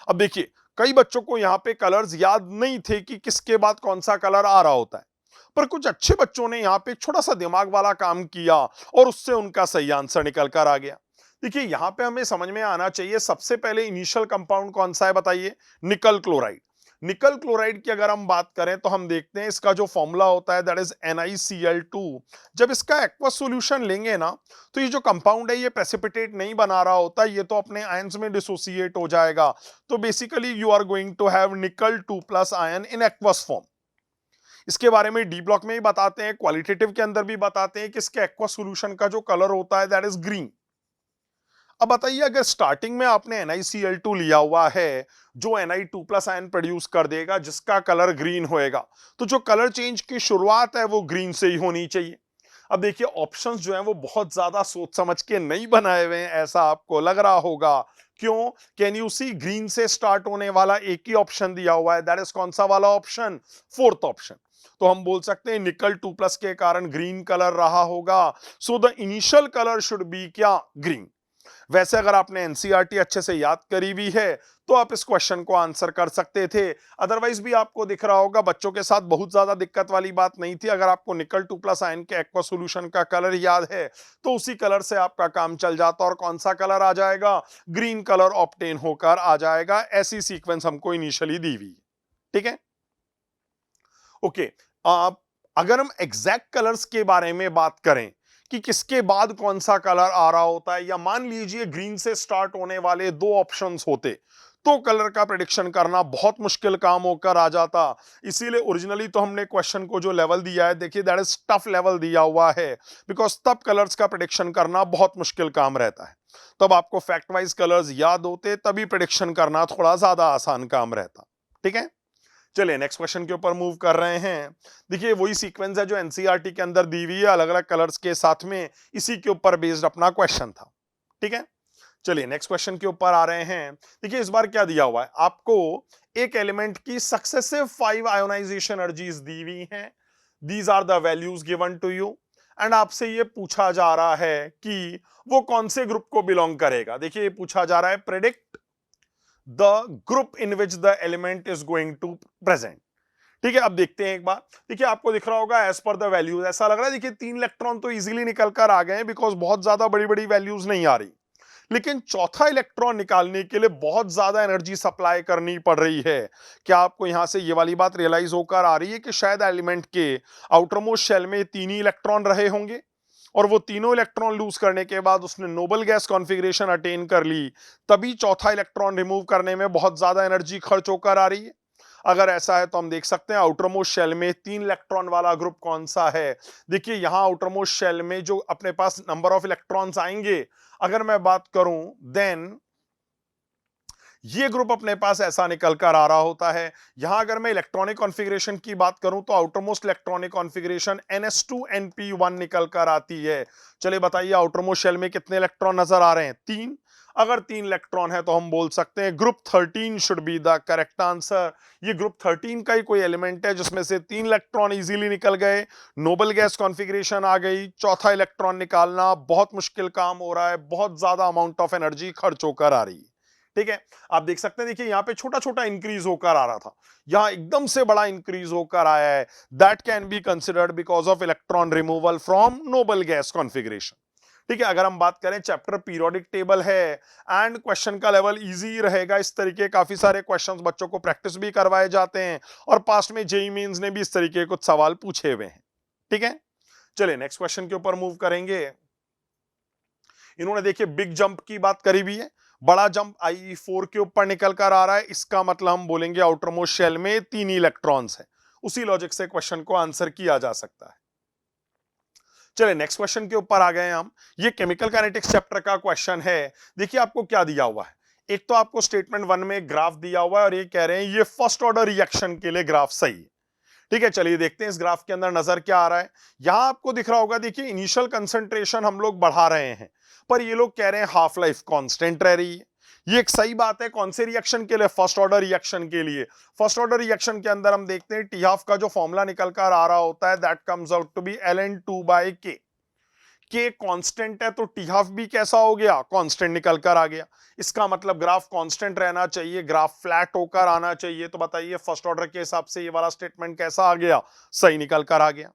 अब देखिए कई बच्चों को यहाँ पे कलर्स याद नहीं थे कि किसके बाद कौन सा कलर आ रहा होता है, पर कुछ अच्छे बच्चों ने यहाँ पे एक छोटा सा दिमाग वाला काम किया और उससे उनका सही आंसर निकल कर आ गया। देखिए यहाँ पे हमें समझ में आना चाहिए, सबसे पहले इनिशियल कंपाउंड कौन सा है बताइए, निकल क्लोराइड। निकल क्लोराइड की अगर हम बात करें तो हम देखते हैं इसका जो फॉर्मूला होता है दैट इज NiCl2। जब इसका एक्वा सॉल्यूशन लेंगे ना तो ये जो कंपाउंड है ये प्रेसिपिटेट नहीं बना रहा होता, ये तो अपने आयंस में डिसोसिएट हो जाएगा। तो basically you are going to have nickel 2+ ion in aqueous form. इसके बारे में डी ब्लॉक में ही बताते हैं, क्वालिटेटिव के अंदर भी बताते हैं कि इसके एक्वा सॉल्यूशन का जो कलर होता है दैट इज ग्रीन। अब बताइए अगर स्टार्टिंग में आपने NiCl2 लिया हुआ है जो Ni2+ आयन प्रोड्यूस कर देगा जिसका कलर ग्रीन होएगा, तो जो कलर चेंज की शुरुआत है वो ग्रीन से ही होनी चाहिए। अब देखिए ऑप्शंस जो हैं वो बहुत ज्यादा सोच समझ के नहीं बनाए हुए हैं, ऐसा आपको लग रहा होगा। क्यों, कैन यू सी ग्रीन से स्टार्ट होने वाला एक ही ऑप्शन दिया हुआ है, दैट इज कौन सा वाला ऑप्शन, 4th ऑप्शन। तो हम बोल सकते हैं निकल 2+ के कारण ग्रीन कलर रहा होगा। So the initial colour should be क्या, ग्रीन। वैसे अगर आपने एनसीईआरटी अच्छे से याद करी हुई है तो आप इस क्वेश्चन को आंसर कर सकते थे, अदरवाइज भी आपको दिख रहा होगा बच्चों के साथ बहुत ज्यादा दिक्कत वाली बात नहीं थी। अगर आपको निकल 2+ आयन के एक्वा सॉल्यूशन का कलर याद है तो उसी कलर से आपका काम चल जाता और कौन सा कलर आ जाएगा, ग्रीन कलर ऑब्टेन होकर आ जाएगा। ऐसी सीक्वेंस हमको इनिशियली दी हुई, ठीक है। ओके, अगर हम एग्जैक्ट कलर्स के बारे में बात करें कि किसके बाद कौन सा कलर आ रहा होता है, या मान लीजिए ग्रीन से स्टार्ट होने वाले 2 ऑप्शंस होते तो कलर का प्रेडिक्शन करना बहुत मुश्किल काम होकर आ जाता। इसीलिए ओरिजिनली तो हमने क्वेश्चन को जो लेवल दिया है, देखिए दैट इज टफ लेवल दिया हुआ है, बिकॉज तब कलर्स का प्रेडिक्शन करना बहुत मुश्किल काम रहता है। तब आपको फैक्ट वाइज कलर्स याद होते तभी प्रेडिक्शन करना थोड़ा ज्यादा आसान काम रहता, ठीक है। चलिए नेक्स्ट क्वेश्चन के ऊपर मूव कर रहे हैं। देखिए वही सीक्वेंस है जो एनसीईआरटी के अंदर दी हुई है, अलग अलग कलर्स के साथ में, इसी के ऊपर बेस्ड अपना क्वेश्चन था, ठीक है। चलिए नेक्स्ट क्वेश्चन के ऊपर आ रहे हैं। देखिए इस बार क्या दिया हुआ है, आपको एक एलिमेंट की सक्सेसिव 5 आयोनाइजेशन एनर्जीज दी हुई हैं, these are the values given to you, and आपसे ये पूछा जा रहा है कि वो कौन से ग्रुप को बिलोंग करेगा। देखिए ये पूछा जा रहा है predict the group in which the element is going to present, ठीक है। अब देखते हैं एक बार, देखिए आपको दिख रहा होगा एज पर द वैल्यूज, ऐसा लग रहा है देखिए 3 इलेक्ट्रॉन तो इजीली निकल कर आ गए बिकॉज बहुत ज्यादा बड़ी बड़ी वैल्यूज नहीं आ रही, लेकिन चौथा इलेक्ट्रॉन निकालने के लिए बहुत ज्यादा एनर्जी सप्लाई करनी पड़ रही है। क्या आपको यहां से ये वाली बात रियलाइज होकर आ रही है कि शायद एलिमेंट के आउटर मोस्ट शेल में 3 ही इलेक्ट्रॉन रहे होंगे और वो तीनों इलेक्ट्रॉन लूज करने के बाद उसने नोबल गैस कॉन्फ़िगरेशन अटेन कर ली, तभी चौथा इलेक्ट्रॉन रिमूव करने में बहुत ज्यादा एनर्जी खर्च होकर आ रही है। अगर ऐसा है तो हम देख सकते हैं आउटर मोस्ट शेल में 3 इलेक्ट्रॉन वाला ग्रुप कौन सा है। देखिए यहां आउटर मोस्ट शेल में जो अपने पास नंबर ऑफ इलेक्ट्रॉन्स आएंगे, अगर मैं बात करूं देन ये ग्रुप अपने पास ऐसा निकल कर आ रहा होता है। यहां अगर मैं इलेक्ट्रॉनिक कॉन्फ़िगरेशन की बात करूं तो outer most electronic configuration NS2 NP1 निकल कर आती है। चलिए बताइए आउटर मोस्ट शेल में कितने इलेक्ट्रॉन नजर आ रहे हैं, 3। अगर 3 इलेक्ट्रॉन है तो हम बोल सकते हैं group 13 should be the correct answer. ये ग्रुप 13 का ही कोई एलिमेंट है जिसमें से 3 इलेक्ट्रॉन इजीली निकल गए, नोबल गैस कॉन्फ़िगरेशन आ गई, चौथा इलेक्ट्रॉन निकालना बहुत मुश्किल काम हो रहा है, बहुत ज्यादा अमाउंट ऑफ एनर्जी खर्च होकर आ रही है, ठीक है। आप देख सकते हैं देखिए यहां पे छोटा छोटा इंक्रीज होकर आ रहा था, यहां एकदम से बड़ा इंक्रीज होकर आया है। That can be considered because of electron removal from noble gas configuration, ठीक है। अगर हम बात करें चैप्टर पीरियोडिक टेबल है एंड क्वेश्चन का लेवल इजी रहेगा, इस तरीके काफी सारे क्वेश्चंस बच्चों को प्रैक्टिस भी करवाए जाते हैं और पास्ट में जेईई मेंस ने भी इस तरीके कुछ सवाल पूछे हुए हैं, ठीक है। चलिए नेक्स्ट क्वेश्चन के ऊपर मूव करेंगे। इन्होंने देखिए बिग जंप की बात करी भी है, बड़ा जंप IE4 के ऊपर निकल कर आ रहा है, इसका मतलब हम बोलेंगे आउटर मोस्ट शेल में 3 इलेक्ट्रॉन्स है। उसी लॉजिक से क्वेश्चन को आंसर किया जा सकता है। चलिए नेक्स्ट क्वेश्चन के ऊपर आ गए हम। ये केमिकल काइनेटिक्स चैप्टर का क्वेश्चन है। देखिए आपको क्या दिया हुआ है, एक तो आपको स्टेटमेंट 1 में ग्राफ दिया हुआ है और ये कह रहे हैं ये फर्स्ट ऑर्डर रिएक्शन के लिए ग्राफ सही है। ठीक है, चलिए देखते हैं इस ग्राफ के अंदर नजर क्या आ रहा है। यहां आपको दिख रहा होगा, देखिए इनिशियल कंसंट्रेशन हम लोग बढ़ा रहे हैं, पर ये लोग कह रहे हैं हाफ लाइफ कांस्टेंट रह रही है। ये एक सही बात है, कौन से रिएक्शन के लिए? फर्स्ट ऑर्डर रिएक्शन के लिए। फर्स्ट ऑर्डर रिएक्शन के अंदर हम देखते हैं टी हाफ का जो फॉर्मूला निकल कर आ रहा होता है that comes out to be ln2/k। K constant है तो टी हाफ भी कैसा हो गया? कांस्टेंट निकल कर आ गया। इसका मतलब ग्राफ कांस्टेंट रहना चाहिए, ग्राफ फ्लैट होकर आना चाहिए। तो बताइए फर्स्ट ऑर्डर के हिसाब से ये वाला स्टेटमेंट कैसा आ गया? सही निकल कर आ गया।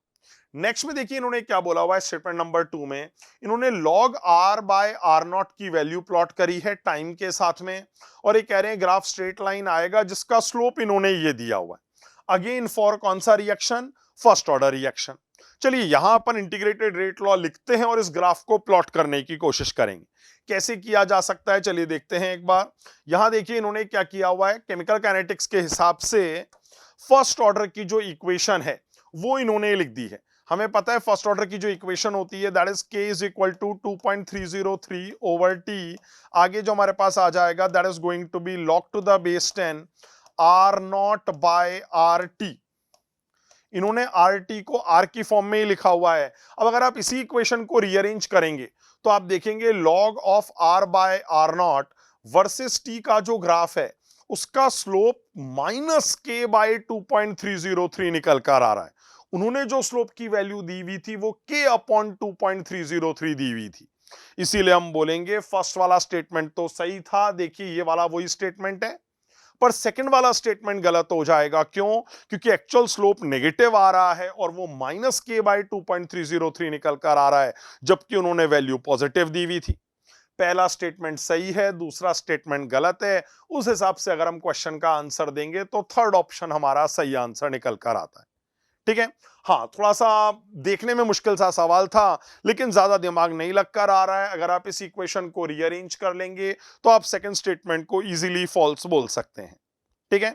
नेक्स्ट में देखिए इन्होंने क्या बोला हुआ है स्टेटमेंट नंबर 2 में, इन्होंने log r/r0 की वैल्यू प्लॉट करी है टाइम के साथ में, और ये कह रहे हैं ग्राफ स्ट्रेट लाइन आएगा जिसका स्लोप इन्होंने ये दिया हुआ है। अगेन फॉर कौन सा रिएक्शन? First order reaction. चलिए यहां अपन इंटीग्रेटेड रेट लॉ लिखते हैं और इस ग्राफ को प्लॉट करने की कोशिश करेंगे। कैसे किया जा सकता है चलिए देखते हैं एक बार। यहां देखिए इन्होंने क्या किया हुआ है, केमिकल काइनेटिक्स के हिसाब से फर्स्ट ऑर्डर की जो इक्वेशन है वो इन्होंने लिख दी है। हमें पता है फर्स्ट ऑर्डर की जो इक्वेशन होती है that is k is equal to 2.303/t। आगे जो हमारे पास आ जाएगा that is going to be log to the base 10 r0/rt। इन्होंने RT को R की फॉर्म में ही लिखा हुआ है। अब अगर आप इसी इक्वेशन को रीअरेंज करेंगे तो आप देखेंगे log of r/r0 versus t का जो ग्राफ है उसका स्लोप -k/2.303 निकल कर आ रहा है। उन्होंने जो स्लोप की वैल्यू दी हुई थी वो k/2.303 दी हुई थी। इसीलिए हम बोलेंगे फर्स्ट वाला स्टेटमेंट तो सही था। देखिए ये वाला वही स्टेटमेंट है, पर सेकंड वाला स्टेटमेंट गलत हो जाएगा। क्यों? क्योंकि एक्चुअल स्लोप नेगेटिव आ रहा है और वो -k/2.303 निकल कर आ रहा है, जबकि उन्होंने वैल्यू पॉजिटिव दी हुई थी। पहला स्टेटमेंट सही है, दूसरा स्टेटमेंट गलत है। उस हिसाब से अगर हम क्वेश्चन का आंसर देंगे तो थर्ड ऑप्शन हमारा सही आंसर निकल कर आता है। ठीक है, हाँ थोड़ा सा देखने में मुश्किल सा सवाल था, लेकिन ज्यादा दिमाग नहीं लग कर आ रहा है। अगर आप इस इक्वेशन को रीअरेंज कर लेंगे तो आप सेकंड स्टेटमेंट को इजीली फॉल्स बोल सकते हैं। ठीक है,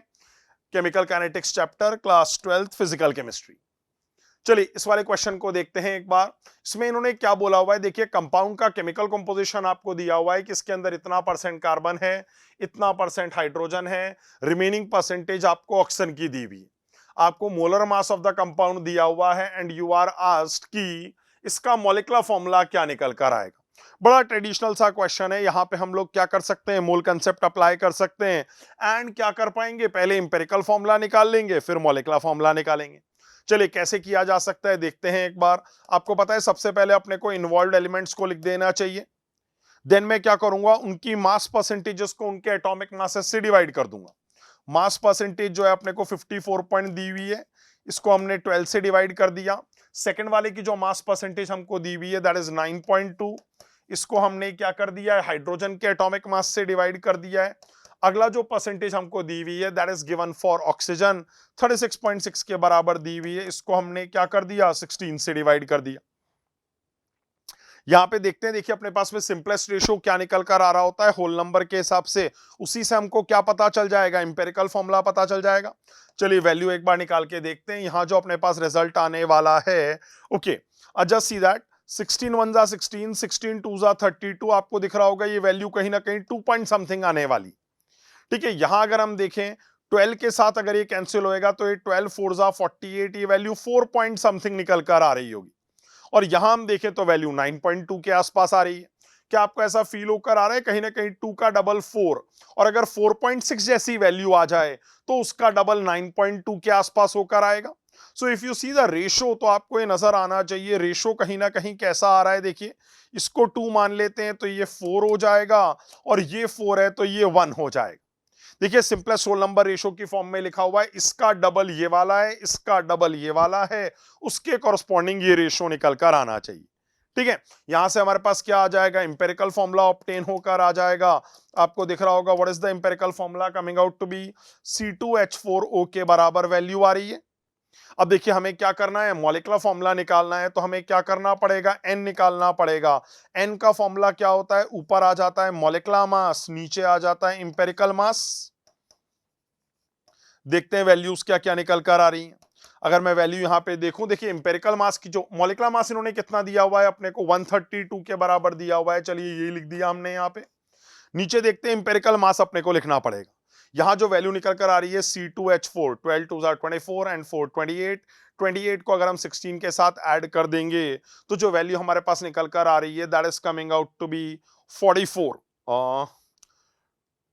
chemical kinetics chapter class 12th physical chemistry. चलिए इस वाले क्वेश्चन को देखते हैं एक बार। इसमें इन्होंने क्या बोला हुआ है, देखिए कंपाउंड का केमिकल कंपोजिशन आपको दिया हुआ है कि इसके अंदर इतना % कार्बन है, इतना % हाइड्रोजन है, रिमेनिंग परसेंटेज आपको ऑक्सीजन की दी हुई है। आपको molar mass of the compound दिया हुआ है एंड यू आर आस्क्ड कि इसका मॉलिक्यूलर फॉर्मूला क्या निकल कर आएगा। बड़ा ट्रेडिशनल सा क्वेश्चन है। यहां पे हम लोग क्या कर सकते हैं, मोल कंसेप्ट अप्लाई कर सकते हैं एंड क्या कर पाएंगे, पहले इंपेरिकल फॉर्मूला निकाल लेंगे फिर मॉलिक्यूलर फॉर्मूला निकालेंगे। चलिए कैसे किया जा सकता है देखते हैं एक बार। आपको पता है सबसे पहले अपने को इन्वॉल्व एलिमेंट्स को लिख देना चाहिए। देन मैं क्या करूंगा, उनकी मास परसेंटेजेस को उनके एटॉमिक मासेस से डिवाइड कर दूंगा। मास परसेंटेज जो है अपने को 54 पॉइंट दी हुई है, इसको हमने 12 से डिवाइड कर दिया। सेकंड वाले की जो मास परसेंटेज हमको दी हुई है दैट इज 9.2, इसको हमने क्या कर दिया है, हाइड्रोजन के एटॉमिक मास से डिवाइड कर दिया है। अगला जो परसेंटेज हमको दी हुई है that is given for oxygen 36.6 के बराबर दी हुई है, इसको हमने क्या कर दिया, 16 से डिवाइड कर दिया। यहां पे देखते हैं, देखिए अपने पास में सिंपलेस्ट रेशियो क्या निकल कर आ रहा होता है होल नंबर के हिसाब से, उसी से हमको क्या पता चल जाएगा, इंपेरिकल फॉर्मूला पता चल जाएगा। चलिए वैल्यू एक बार निकाल के देखते हैं। यहां जो अपने पास रिजल्ट आने वाला है, ओके जस्ट सी दैट 16 1 जा 16, 16 2 जा 32, आपको दिख रहा होगा ये वैल्यू कहीं ना कहीं 2 पॉइंट समथिंग आने वाली। ठीक है, यहां अगर हम देखें 12 के साथ अगर ये कैंसिल होएगा तो ये 12 4 जा 48, ये वैल्यू 4 पॉइंट समथिंग निकल कर आ रही होगी। और यहां हम देखें तो वैल्यू 9.2 के आसपास आ रही है। क्या आपको ऐसा फील होकर आ रहा है कहीं ना कहीं 2 का डबल 4, और अगर 4.6 जैसी वैल्यू आ जाए तो उसका डबल 9.2 के आसपास होकर आएगा। So if you see the ratio तो आपको ये नजर आना चाहिए रेशो कहीं ना कहीं कैसा आ रहा है। देखिए इसको 2 मान लेते हैं तो ये 4 हो जाएगा, और ये 4 है तो ये 1 हो जाएगा। देखिए सिंपलेस्ट होल नंबर रेशो की फॉर्म में लिखा हुआ है, इसका डबल ये वाला है, इसका डबल ये वाला है, उसके कॉरस्पॉन्डिंग ये रेशो निकल कर आना चाहिए। ठीक है, यहां से हमारे पास क्या आ जाएगा, इंपेरिकल फॉर्मूला ऑब्टेन होकर आ जाएगा। आपको दिख रहा होगा what is the empirical formula coming out to be, C2H4O के बराबर वैल्यू आ रही है। अब देखिए हमें क्या करना है, मॉलिक्यूलर फॉर्मूला निकालना है, तो हमें क्या करना पड़ेगा, एन निकालना पड़ेगा। एन का फॉर्मूला क्या होता है, ऊपर आ जाता है मॉलिक्यूलर मास, नीचे आ जाता है इंपेरिकल मास। देखते हैं वैल्यूज क्या क्या निकल कर आ रही हैं। अगर मैं वैल्यू यहां पे देखूं, देखिए इंपेरिकल मास की जो मॉलिक्यूलर मास इन्होंने कितना दिया हुआ है अपने को, 132 के बराबर दिया हुआ है। चलिए ये लिख दिया हमने यहाँ पे। नीचे देखते हैं इंपेरिकल मास अपने को लिखना पड़ेगा। यहां जो वैल्यू निकल कर आ रही है C2H4, 12 2 24 एंड 4 28। 28 को अगर हम 16 के साथ ऐड कर देंगे तो जो वैल्यू हमारे पास निकल कर आ रही है that is coming out to be 44।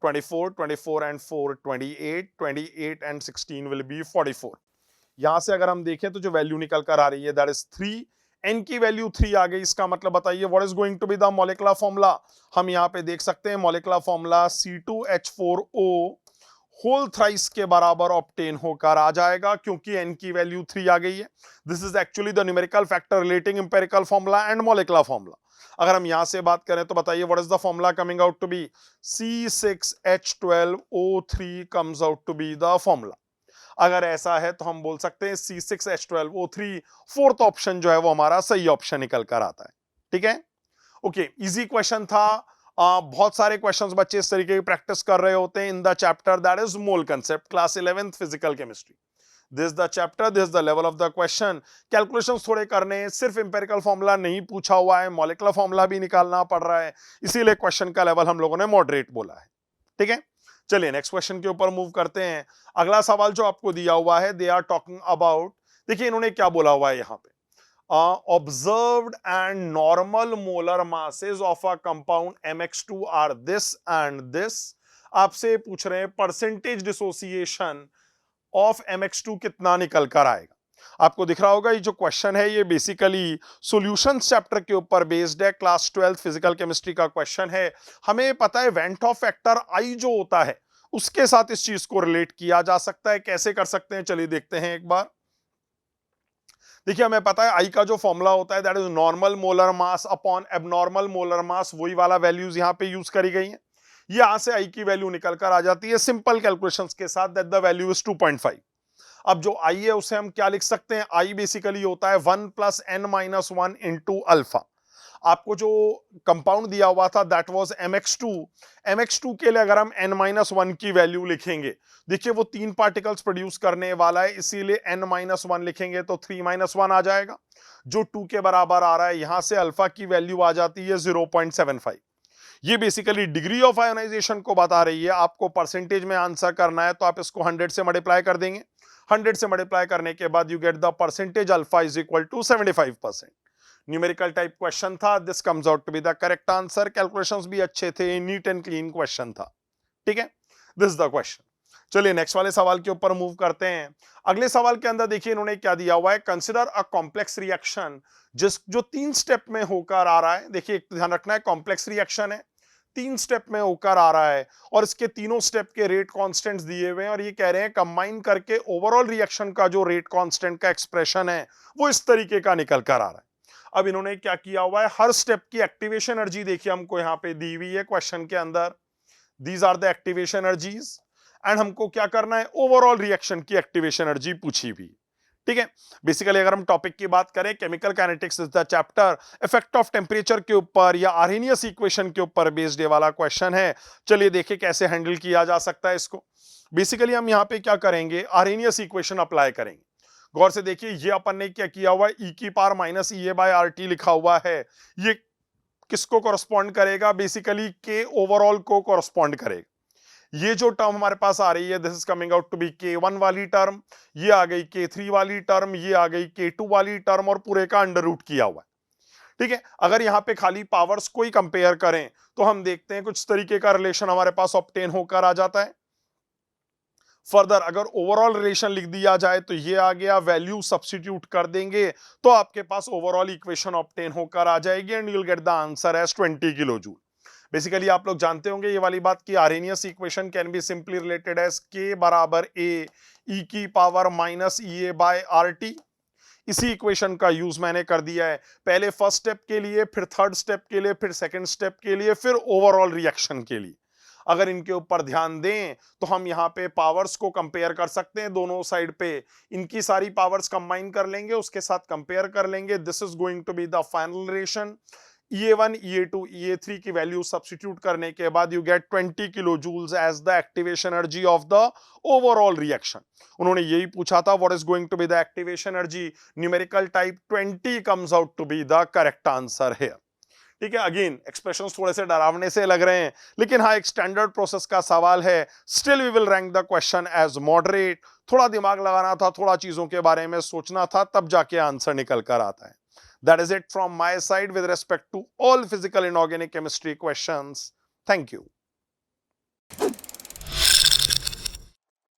24 24 and 4 28, 28 and 16 will be 44। यहां से अगर हम देखें तो जो वैल्यू निकल कर आ रही है दैट इज 3। एन की वैल्यू 3 आ गई, इसका मतलब बताइए what is going to be the molecular formula. हम यहां पे देख सकते हैं molecular formula C2H4O whole thrice के बराबर ऑब्टेन होकर आ जाएगा, क्योंकि एन की वैल्यू 3 आ गई है। This is actually the numerical factor relating empirical formula and molecular formula. अगर हम यहां से बात करें तो बताइए what is the formula coming out to be, C6H12O3 comes out to be the formula. अगर ऐसा है तो हम बोल सकते हैं C6H12O3 फोर्थ ऑप्शन जो है वो हमारा सही ऑप्शन निकल कर आता है। ठीक है, ओके, इजी क्वेश्चन था। बहुत सारे क्वेश्चंस बच्चे इस तरीके की प्रैक्टिस कर रहे होते हैं in the chapter that is mole concept, class 11th physical chemistry. This the chapter, this the level of the question. Calculations थोड़े करने हैं, सिर्फ इंपेरिकल फॉर्मूला नहीं पूछा हुआ है, मॉलिक्यूलर फॉर्मूला भी निकालना पड़ रहा है, इसीलिए क्वेश्चन का लेवल हम लोगों ने मॉडरेट बोला है। ठीक है, चलिए नेक्स्ट क्वेश्चन के ऊपर मूव करते हैं। अगला सवाल जो आपको दिया हुआ है, दे आर टॉकिंग अबाउट, देखिए इन्होंने क्या बोला हुआ है यहाँ पे, observed and normal molar masses of a compound MX2 are this and this। आपसे पूछ रहे हैं परसेंटेज डिसोसिएशन ऑफ MX2 कितना निकल कर आएगा। आपको दिख रहा होगा ये जो क्वेश्चन है ये बेसिकली सॉल्यूशंस चैप्टर के ऊपर बेस्ड है, क्लास 12th फिजिकल केमिस्ट्री का क्वेश्चन है। हमें पता है वेंट ऑफ फैक्टर आई जो होता है उसके साथ इस चीज को रिलेट किया जा सकता है। कैसे कर सकते हैं, चलिए देखते हैं एक बार। देखिए हमें पता है आई का जो फॉर्मूला होता है that is normal molar mass upon abnormal molar mass, वही वाला वैल्यूज यहां पे यूज करी गई हैं। यहां से आई की वैल्यू निकल कर आ जाती है सिंपल कैलकुलेशंस के साथ दैट द वैल्यू इज 2.5। अब जो आई है उसे हम क्या लिख सकते हैं, आई बेसिकली होता है 1 + n-1 इंटू अल्फा। आपको जो कंपाउंड दिया हुआ था दैट वाज MX2। MX2 के लिए अगर हम n-1 की वैल्यू लिखेंगे, देखिए वो 3 पार्टिकल्स प्रोड्यूस करने वाला है, इसीलिए n-1 लिखेंगे तो 3-1 आ जाएगा, जो 2 के बराबर आ रहा है। यहां से अल्फा की वैल्यू आ जाती है 0.75। ये बेसिकली डिग्री ऑफ आयोनाइजेशन को बता रही है। आपको परसेंटेज में आंसर करना है तो आप इसको 100 से मल्टीप्लाई कर देंगे। 100 से मल्टीप्लाई करने के बाद you get the percentage alpha is equal to 75%। Numerical type question था, this comes out to be the correct answer. Calculations भी अच्छे थे, नीट एंड क्लीन क्वेश्चन था। ठीक है, दिस इज द क्वेश्चन। चलिए नेक्स्ट वाले सवाल के ऊपर मूव करते हैं। अगले सवाल के अंदर देखिए इन्होंने क्या दिया हुआ है, कंसिडर अ कॉम्प्लेक्स रिएक्शन जो 3 स्टेप में होकर आ रहा है। देखिए एक ध्यान रखना है, कॉम्प्लेक्स रिएक्शन है, 3 स्टेप में होकर आ रहा है और इसके तीनों स्टेप के रेट कांस्टेंट्स दिए हुए हैं और ये कह रहे हैं कंबाइन करके ओवरऑल रिएक्शन का जो रेट कांस्टेंट का एक्सप्रेशन है वो इस तरीके का निकल कर आ रहा है। अब इन्होंने क्या किया हुआ है, हर स्टेप की एक्टिवेशन एनर्जी देखिए हमको यहाँ पे दी हुई है क्वेश्चन के अंदर। These are the activation energies and हमको क्या करना है, ओवरऑल रिएक्शन की एक्टिवेशन एनर्जी पूछी हुई। ठीक है, बेसिकली अगर हम टॉपिक की बात करें, chemical kinetics is the chapter, effect of temperature के ऊपर या आर्हेनियस इक्वेशन के ऊपर बेस्ड ये वाला क्वेश्चन है। चलिए देखिए कैसे हैंडल किया जा सकता है इसको। बेसिकली हम यहाँ पे क्या करेंगे, आर्हेनियस इक्वेशन अप्लाई करेंगे। गौर से देखिए ये अपन ने क्या किया हुआ है, e⁻⁻ लिखा हुआ है। ये किसको कॉरस्पॉन्ड करेगा, बेसिकली के ओवरऑल को कॉरस्पॉन्ड करेगा। ये जो टर्म हमारे पास आ रही है this is coming out to be K1 वाली टर्म, ये आ गई K3 वाली टर्म, ये आ गई K2 वाली टर्म और पूरे का अंडर रूट किया हुआ है। ठीक है, अगर यहाँ पे खाली पावर्स को ही कंपेयर करें तो हम देखते हैं कुछ तरीके का रिलेशन हमारे पास ऑब्टेन होकर आ जाता है। फर्दर अगर ओवरऑल रिलेशन लिख दिया जाए तो ये आ गया, वैल्यू सब्स्टिट्यूट कर देंगे तो आपके पास ओवरऑल इक्वेशन ऑब्टेन होकर आ जाएगी and you will get the answer as 20 kilo joule. Basically आप लोग जानते होंगे ये वाली बात की Arrhenius equation can be simply related as K बराबर A e⁻⁻ इसी इक्वेशन का यूज मैंने कर दिया है, पहले फर्स्ट स्टेप के लिए, फिर थर्ड स्टेप के लिए, फिर सेकंड स्टेप के लिए, फिर ओवरऑल रिएक्शन के लिए। अगर इनके ऊपर ध्यान दें तो हम यहाँ पे पावर्स को कंपेयर कर सकते हैं, दोनों साइड पे इनकी सारी पावर्स कंबाइन कर लेंगे, उसके साथ कंपेयर कर लेंगे। This is going to be the final relation. EA1, EA2, EA3 की वैल्यू सब्स्टिट्यूट करने के बाद you get 20 kilo joules as the activation energy of the overall reaction. उन्होंने यही पूछा था what is going to be the activation energy, numerical type 20 comes out to be the correct answer here. ठीक है, again expressions थोड़े से डरावने से लग रहे हैं, लेकिन हाँ एक स्टैंडर्ड प्रोसेस का सवाल है। Still we will rank the question as moderate. थोड़ा दिमाग लगाना था, थोड़ा चीजों के बारे में सोचना था, तब जाके आंसर निकल कर आता है। That is it from my side with respect to all physical inorganic chemistry questions. Thank you.